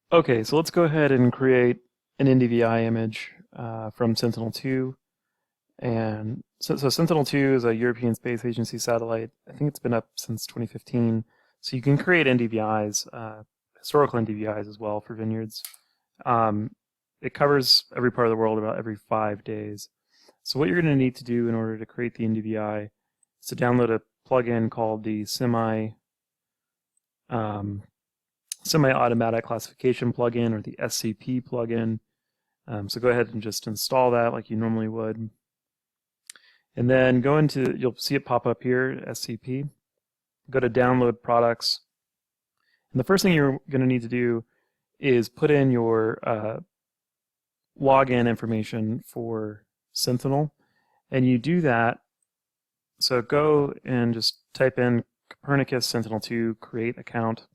Okay, so let's go ahead and create an NDVI image from Sentinel-2. And so Sentinel-2 is a European Space Agency satellite. I think it's been up since 2015. So you can create NDVIs, historical NDVIs as well for vineyards. Um, it covers every part of the world about every 5 days. So what you're going to need to do in order to create the NDVI is to download a plugin called the um, semi-automatic classification plugin, or the SCP plugin. So go ahead and just install that like you normally would. And then you'll see it pop up here, SCP. Go to download products. And the first thing you're going to need to do is put in your login information for Sentinel. And you do that, so go and just type in Copernicus Sentinel-2 create account.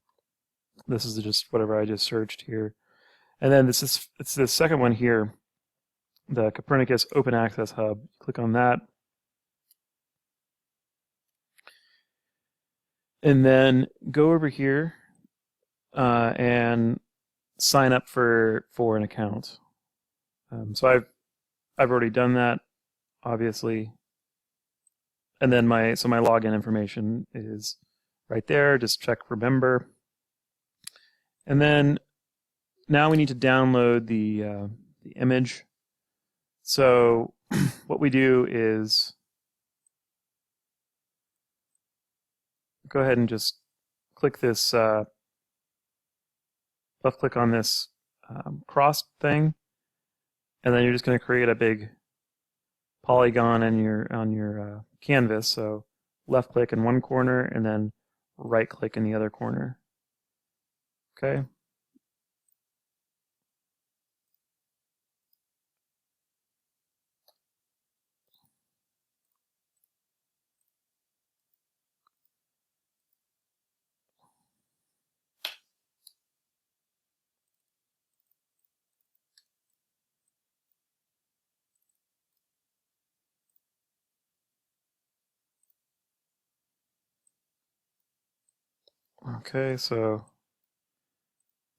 This is just whatever I just searched here. And then it's the second one here, the Copernicus Open Access Hub. Click on that. And then go over here and sign up for an account. So I've already done that, obviously. And then my login information is right there. Just check remember. And then now we need to download the image. So what we do is go ahead and just click this, left click on this cross thing, and then you're just going to create a big polygon on your canvas. So left click in one corner and then right click in the other corner. Okay. Okay, so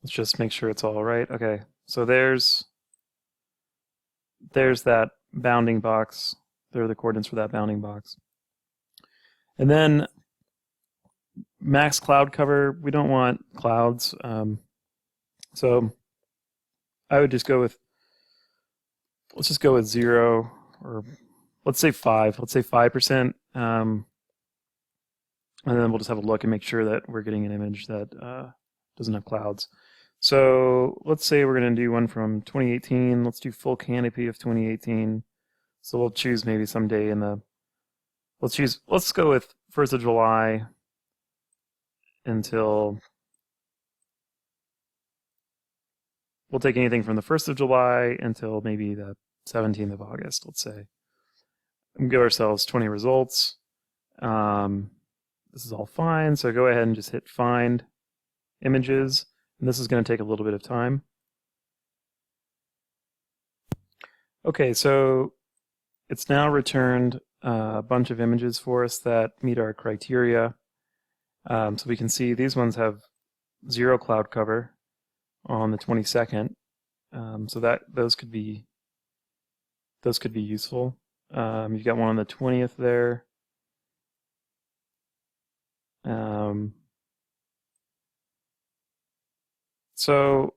let's just make sure it's all right. Okay, so there's that bounding box. There are the coordinates for that bounding box. And then max cloud cover, we don't want clouds. So I would just let's just go with 0, or let's say 5. Let's say 5%. And then we'll just have a look and make sure that we're getting an image that doesn't have clouds. So let's say we're going to do one from 2018. Let's do full canopy of 2018. So we'll choose maybe some day in the, let's go with 1st of July until, we'll take anything from the 1st of July until maybe the 17th of August, let's say. And give ourselves 20 results. This is all fine, so go ahead and just hit find images, and this is going to take a little bit of time. Okay, so it's now returned a bunch of images for us that meet our criteria. So we can see these ones have 0 cloud cover on the 22nd, so those could be useful. You've got one on the 20th there. So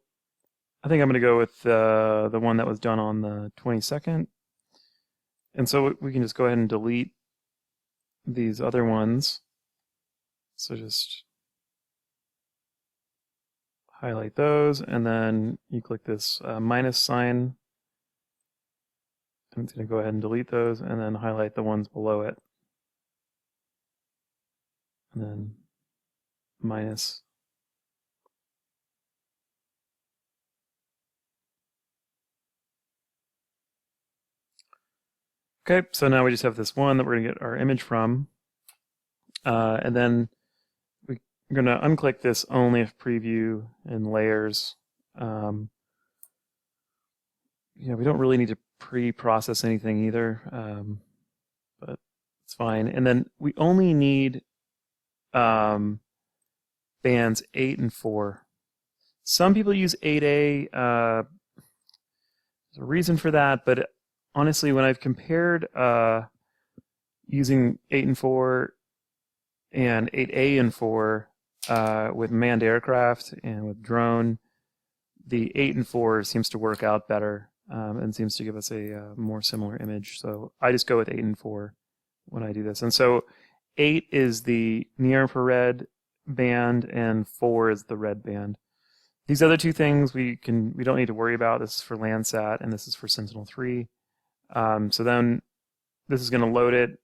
I think I'm going to go with the one that was done on the 22nd. And so we can just go ahead and delete these other ones. So just highlight those, and then you click this minus sign. And it's going to go ahead and delete those, and then highlight the ones below it. And then minus. Okay, so now we just have this one that we're going to get our image from. And then we're going to unclick this only if preview and layers. We don't really need to pre-process anything either, but it's fine. And then we only need bands 8 and 4. Some people use 8A. There's a reason for that, but honestly, when I've compared using 8 and 4 and 8A and 4 with manned aircraft and with drone, the 8 and 4 seems to work out better and seems to give us a more similar image. So I just go with 8 and 4 when I do this. And so 8 is the near-infrared band and 4 is the red band. These other two things we don't need to worry about. This is for Landsat and this is for Sentinel-3. So then this is going to load it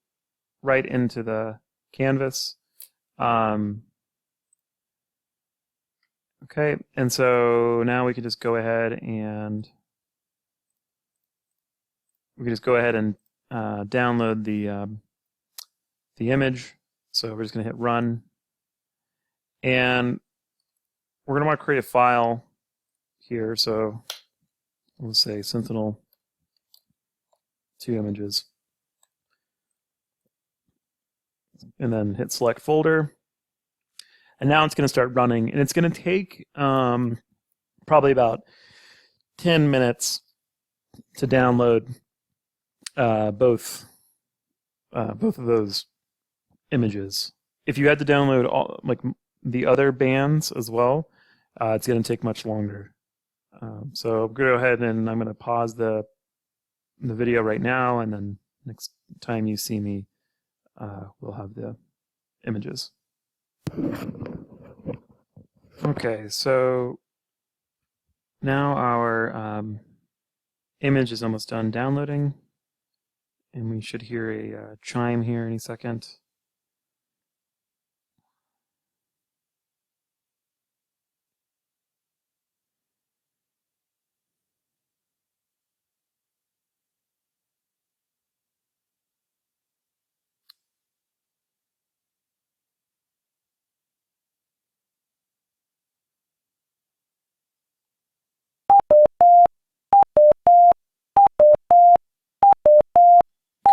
right into the canvas. Okay, and so now we can just go ahead and download the image. So we're just going to hit run, and we're going to want to create a file here. So we'll say Sentinel 2 images, and then hit select folder. And now it's going to start running, and it's going to take probably about 10 minutes to download both of those images. If you had to download all, like the other bands as well, it's going to take much longer. So I'm going to go ahead and I'm going to pause the video right now, and then next time you see me, we'll have the images. Okay, so now our image is almost done downloading, and we should hear a chime here any second.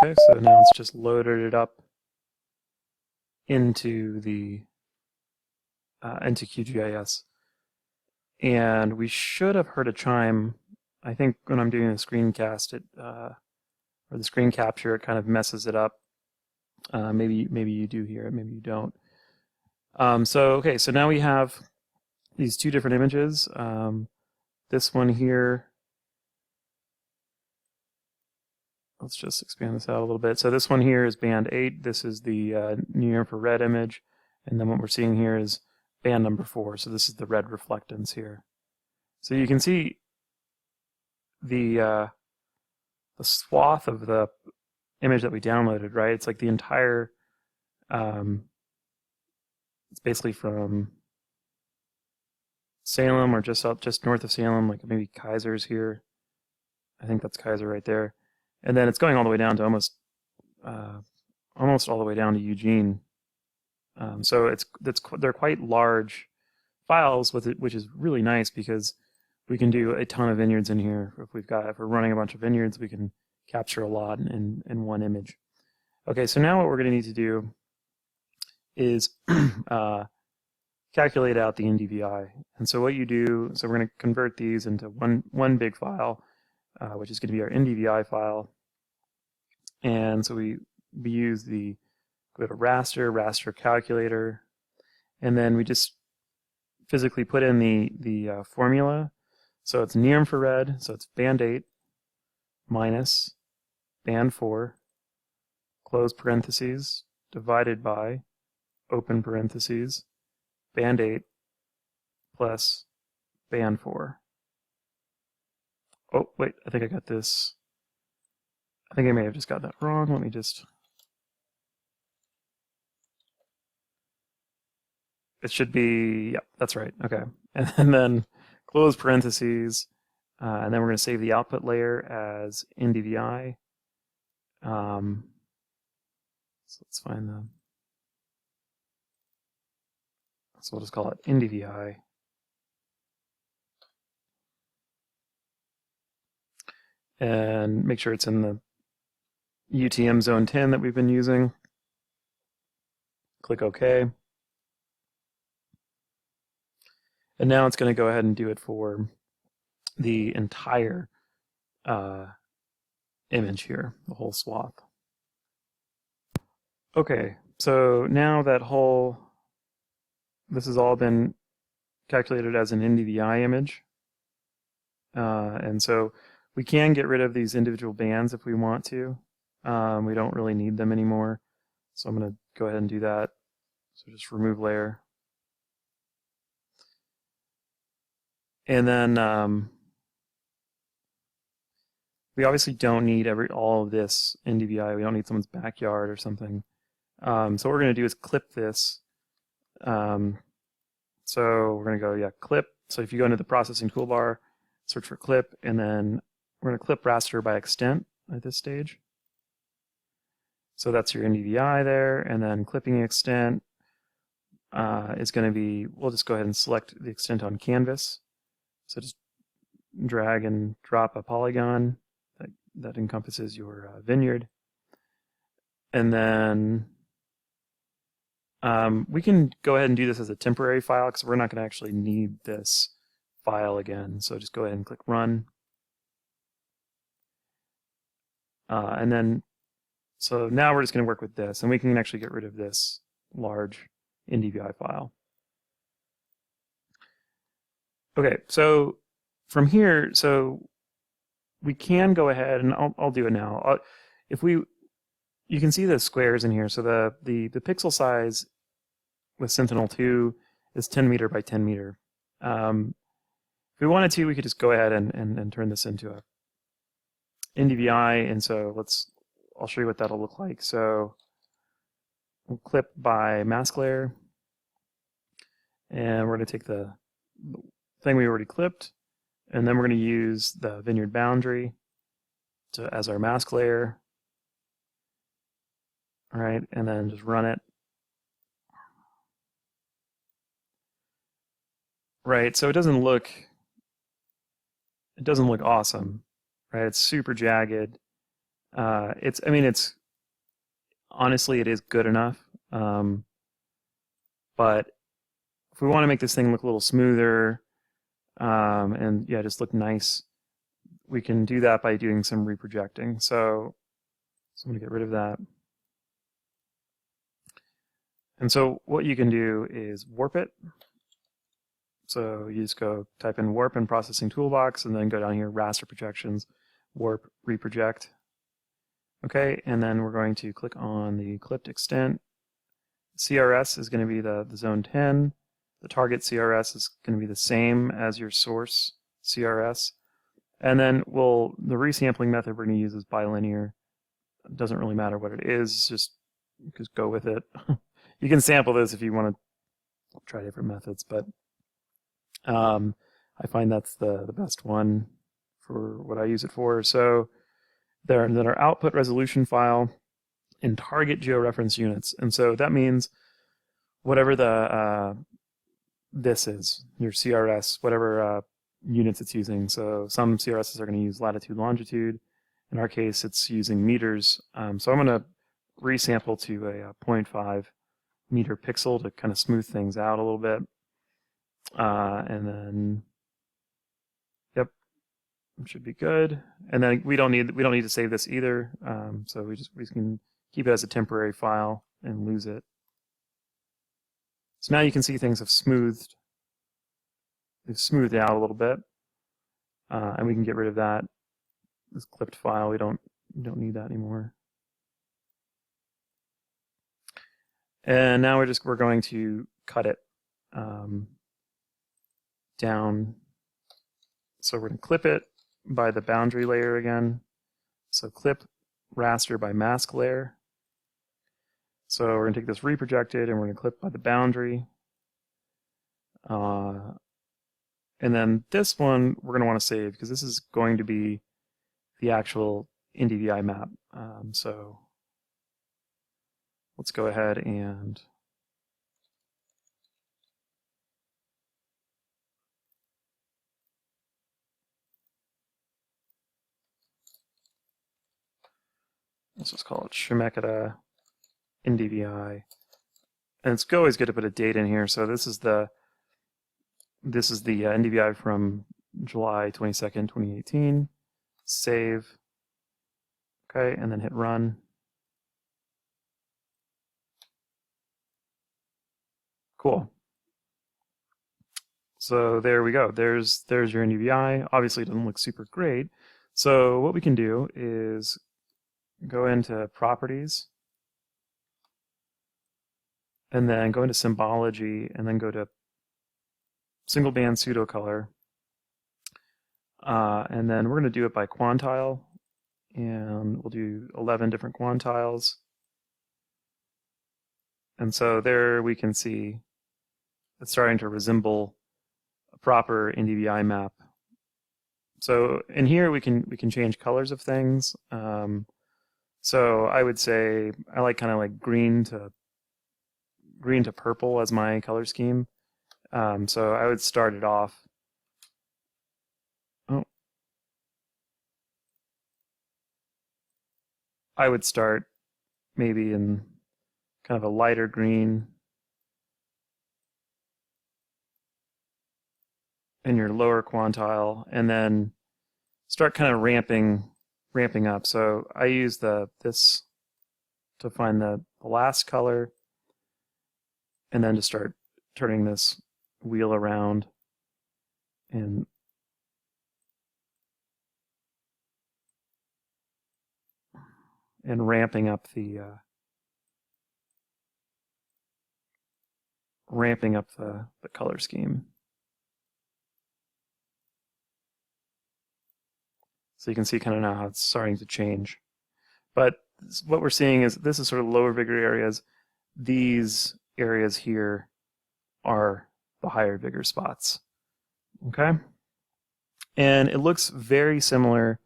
Okay, so now it's just loaded it up into the into QGIS, and we should have heard a chime. I think when I'm doing the screencast, or the screen capture, it kind of messes it up. Maybe you do hear it, maybe you don't. So okay, so now we have these two different images. This one here. Let's just expand this out a little bit. So this one here is band 8. This is the near infrared image. And then what we're seeing here is band number 4. So this is the red reflectance here. So you can see the swath of the image that we downloaded, right? It's like the entire, it's basically from Salem or just north of Salem, like maybe Kaiser's here. I think that's Kaiser right there. And then it's going all the way down to almost all the way down to Eugene. So they're quite large files with it, which is really nice because we can do a ton of vineyards in here. If we're running a bunch of vineyards, we can capture a lot in one image. Okay, so now what we're going to need to do is calculate out the NDVI. And so what you do, so we're going to convert these into one big file, which is going to be our NDVI file. And so we use go to raster calculator, and then we just physically put in the formula. So it's near infrared, so it's band 8 minus band 4, close parentheses, divided by, open parentheses, band 8 plus band 4. Oh, wait, I think I got this. I think I may have just got that wrong. Let me just... It should be... Yeah, that's right. Okay. And then close parentheses. And then we're going to save the output layer as NDVI. So let's find the... So we'll just call it NDVI. And make sure it's in the UTM zone 10 that we've been using. Click OK. And now it's going to go ahead and do it for the entire image here, the whole swath. Okay, so now that this has all been calculated as an NDVI image. And so we can get rid of these individual bands if we want to. We don't really need them anymore. So I'm going to go ahead and do that. So just remove layer. And then we obviously don't need all of this NDVI. We don't need someone's backyard or something. So what we're going to do is clip this. So we're going to go, clip. So if you go into the processing toolbar, search for clip, and then we're going to clip raster by extent at this stage. So that's your NDVI there, and then clipping extent is going to be, we'll just go ahead and select the extent on canvas. So just drag and drop a polygon that encompasses your vineyard. And then we can go ahead and do this as a temporary file because we're not going to actually need this file again. So just go ahead and click run. And then, so now we're just going to work with this, and we can actually get rid of this large NDVI file. Okay, so from here, so we can go ahead, and I'll do it now. You can see the squares in here. So the pixel size with Sentinel-2 is 10 meter by 10 meter. If we wanted to, we could just go ahead and turn this into a NDVI, and so I'll show you what that'll look like. So we'll clip by mask layer, and we're going to take the thing we already clipped, and then we're going to use the vineyard boundary as our mask layer. All right, and then just run it. Right, so it doesn't look awesome, right? It's super jagged. It's honestly, it is good enough. But if we want to make this thing look a little smoother, and just look nice, we can do that by doing some reprojecting. So I'm going to get rid of that. And so what you can do is warp it. So you just go type in warp in processing toolbox, and then go down here, raster projections, warp, reproject. Okay, and then we're going to click on the clipped extent. CRS is going to be the zone 10. The target CRS is going to be the same as your source CRS. And then the resampling method we're going to use is bilinear. It doesn't really matter what it is, just go with it. You can sample this if you want to try different methods, but I find that's the best one for what I use it for. So then our output resolution file in target georeference units, and so that means whatever this is, your CRS, whatever units it's using. So some CRSs are going to use latitude, longitude. In our case, it's using meters. So I'm going to resample to a 0.5 meter pixel to kind of smooth things out a little bit. And then, yep, should be good. And then we don't need to save this either. So we can keep it as a temporary file and lose it. So now you can see things have smoothed out a little bit, and we can get rid of this clipped file. We don't need that anymore. And now we're going to cut it down. So we're going to clip it by the boundary layer again. So clip raster by mask layer. So we're going to take this reprojected and we're going to clip by the boundary. And then this one we're going to want to save because this is going to be the actual NDVI map. So let's go ahead and let's just call it Shemeketa NDVI. And it's always good to put a date in here. So this is the this is the NDVI from July 22nd, 2018. Save. Okay, and then hit run. Cool. So there we go. There's your NDVI. Obviously, it doesn't look super great. So what we can do is go into Properties, and then go into Symbology, and then go to Single Band Pseudo Color. And then we're going to do it by Quantile, and we'll do 11 different quantiles. And so there we can see it's starting to resemble a proper NDVI map. So in here we can change colors of things. So I would say I like kind of like green to purple as my color scheme. So I would start it off. I would start maybe in kind of a lighter green in your lower quantile, and then start kind of ramping up. So I use this to find the last color, and then to start turning this wheel around and ramping up the color scheme. So you can see kind of now how it's starting to change. But what we're seeing is this is sort of lower vigor areas. These areas here are the higher vigor spots. Okay? And it looks very similar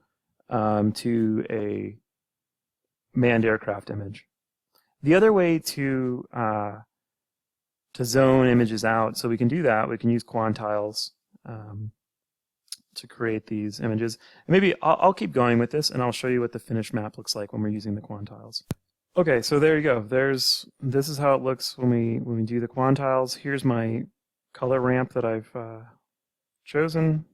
to a manned aircraft image. The other way to zone images out, so we can do that, we can use quantiles to create these images. And maybe I'll keep going with this, and I'll show you what the finished map looks like when we're using the quantiles. Okay, so there you go. This is how it looks when we do the quantiles. Here's my color ramp that I've chosen.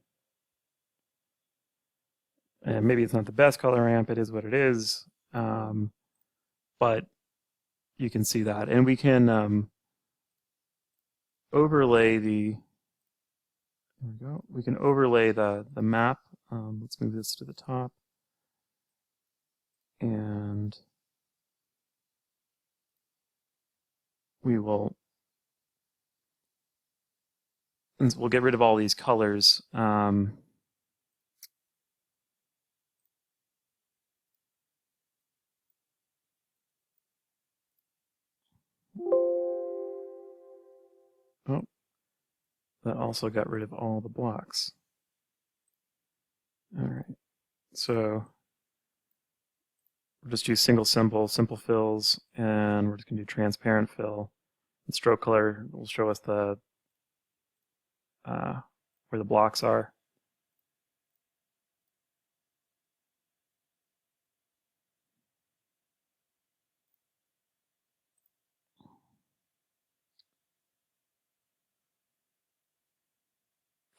And maybe it's not the best color ramp, it is what it is. But you can see that. And we can overlay the, there we go. We can overlay the map. Let's move this to the top. And we'll get rid of all these colors. Oh, that also got rid of all the blocks. All right, so we'll just use simple fills, and we're just going to do transparent fill. And stroke color will show us the where the blocks are.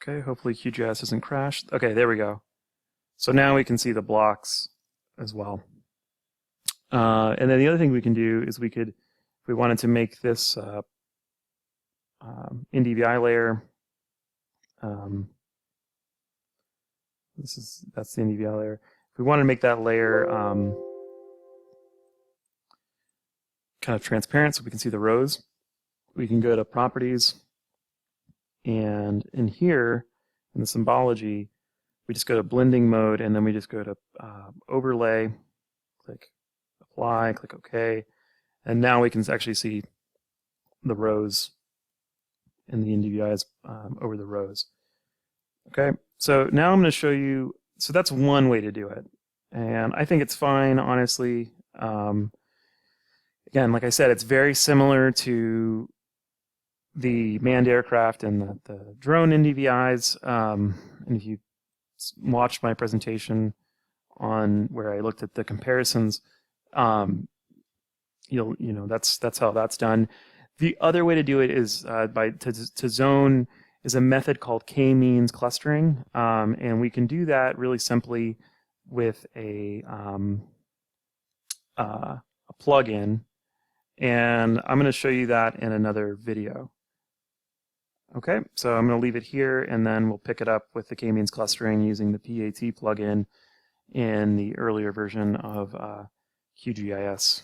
Okay, hopefully QGIS doesn't crash. Okay, there we go. So now we can see the blocks as well. And then the other thing we can do is we could, if we wanted to make this NDVI layer, that's the NDVI layer. If we want to make that layer kind of transparent so we can see the rows, we can go to Properties, and in here, in the symbology, we just go to blending mode, and then we just go to overlay, click apply, click OK, and now we can actually see the rows and the NDVIs over the rows. Okay, so now I'm going to show you, so that's one way to do it, and I think it's fine, honestly. Again, like I said, it's very similar to the manned aircraft and the drone NDVIs, and if you watched my presentation on where I looked at the comparisons, you know that's how that's done. The other way to do it is to zone is a method called k-means clustering, and we can do that really simply with a plugin, and I'm going to show you that in another video. Okay, so I'm going to leave it here, and then we'll pick it up with the k-means clustering using the PAT plugin in the earlier version of QGIS.